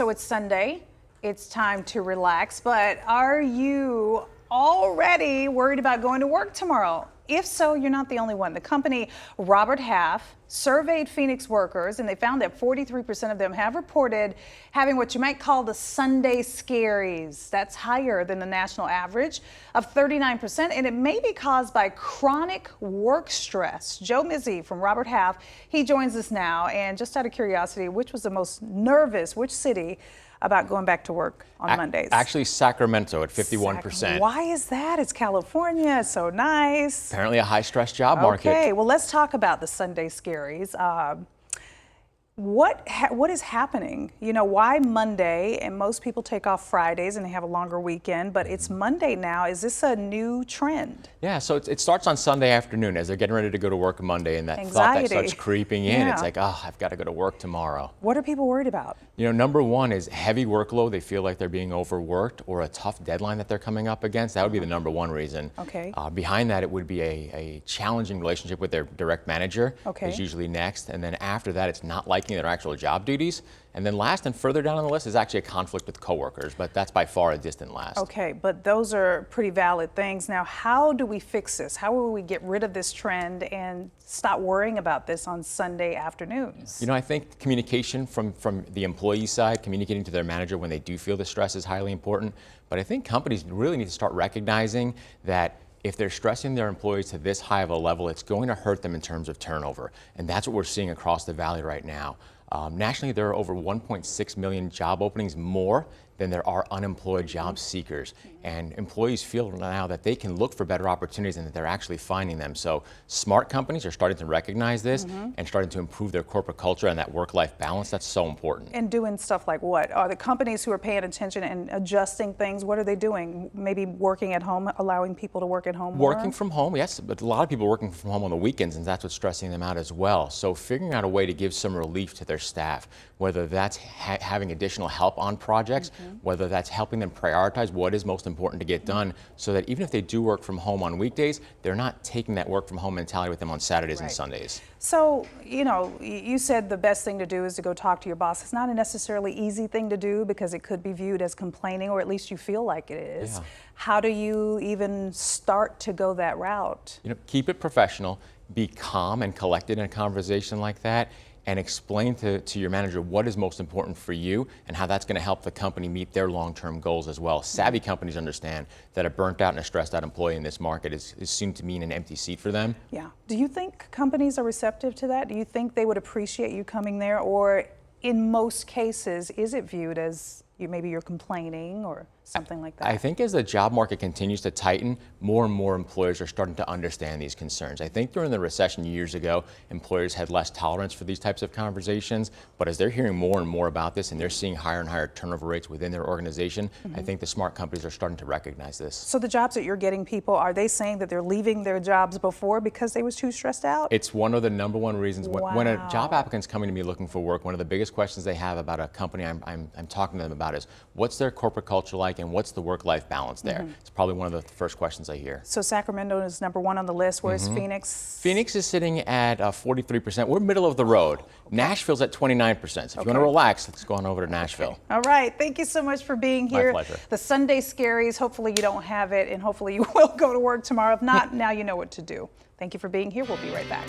So it's Sunday, it's time to relax, but are you already worried about going to work tomorrow? If so, you're not the only one. The company Robert Half surveyed Phoenix workers, and they found that 43% of them have reported having what you might call the Sunday Scaries. That's higher than the national average of 39%, and it may be caused by chronic work stress. Joe Mizzi from Robert Half, he joins us now, and just out of curiosity, which was the most nervous, which city about going back to work on Mondays? Actually, Sacramento at 51%. Why is that? It's California, it's so nice. Apparently a high-stress job market. Okay, well, let's talk about the Sunday Scaries. What is happening? You know, why Monday? And most people take off Fridays and they have a longer weekend, but it's Monday now. Is this a new trend? Yeah, so it starts on Sunday afternoon as they're getting ready to go to work Monday, and that thought that starts creeping in. Yeah. It's like, oh, I've got to go to work tomorrow. What are people worried about? You know, number one is heavy workload. They feel like they're being overworked, or a tough deadline that they're coming up against. That would be the number one reason. Okay. Behind that, it would be a challenging relationship with their direct manager. Okay. Is usually next. And then after that, it's not liking their actual job duties. And then last and further down on the list is actually a conflict with coworkers, but that's by far a distant last. Okay, but those are pretty valid things. Now, how do we fix this? How will we get rid of this trend and stop worrying about this on Sunday afternoons? You know, I think communication from the employee side, communicating to their manager when they do feel the stress is highly important. But I think companies really need to start recognizing that if they're stressing their employees to this high of a level, it's going to hurt them in terms of turnover. And that's what we're seeing across the valley right now. Nationally, there are over 1.6 million job openings more than there are unemployed job seekers. And employees feel now that they can look for better opportunities and that they're actually finding them. So smart companies are starting to recognize this and starting to improve their corporate culture and that work-life balance. That's so important. And doing stuff like what? Are the companies who are paying attention and adjusting things, what are they doing? Maybe working at home, allowing people to work at home more? Working from home, yes, but a lot of people are working from home on the weekends, and that's what's stressing them out as well. So figuring out a way to give some relief to their staff, whether that's having additional help on projects, whether that's helping them prioritize what is most important to get done, so that even if they do work from home on weekdays, they're not taking that work from home mentality with them on Saturdays and Sundays. So, you know, you said the best thing to do is to go talk to your boss. It's not a necessarily easy thing to do because it could be viewed as complaining, or at least you feel like it is. Yeah. How do you even start to go that route? You know, keep it professional, be calm and collected in a conversation like that, and explain to your manager what is most important for you and how that's going to help the company meet their long-term goals as well. Savvy companies understand that a burnt out and a stressed out employee in this market is soon to mean an empty seat for them. Yeah. Do you think companies are receptive to that? Do you think they would appreciate you coming there? Or in most cases, is it viewed as maybe you're complaining or something like that? I think as the job market continues to tighten, more and more employers are starting to understand these concerns. I think during the recession years ago, employers had less tolerance for these types of conversations, but as they're hearing more and more about this and they're seeing higher and higher turnover rates within their organization, I think the smart companies are starting to recognize this. So the jobs that you're getting people, are they saying that they're leaving their jobs before because they was too stressed out? It's one of the number one reasons. When a job applicant's coming to me looking for work, one of the biggest questions they have about a company I'm talking to them about is, what's their corporate culture like and what's the work-life balance there? It's probably one of the first questions I hear. So Sacramento is number one on the list. Where's Phoenix? Phoenix is sitting at 43%. We're middle of the road. Nashville's at 29%. So if you want to relax, let's go on over to Nashville. All right. Thank you so much for being here. My pleasure. The Sunday Scaries, hopefully you don't have it, and hopefully you will go to work tomorrow. If not, now you know what to do. Thank you for being here. We'll be right back.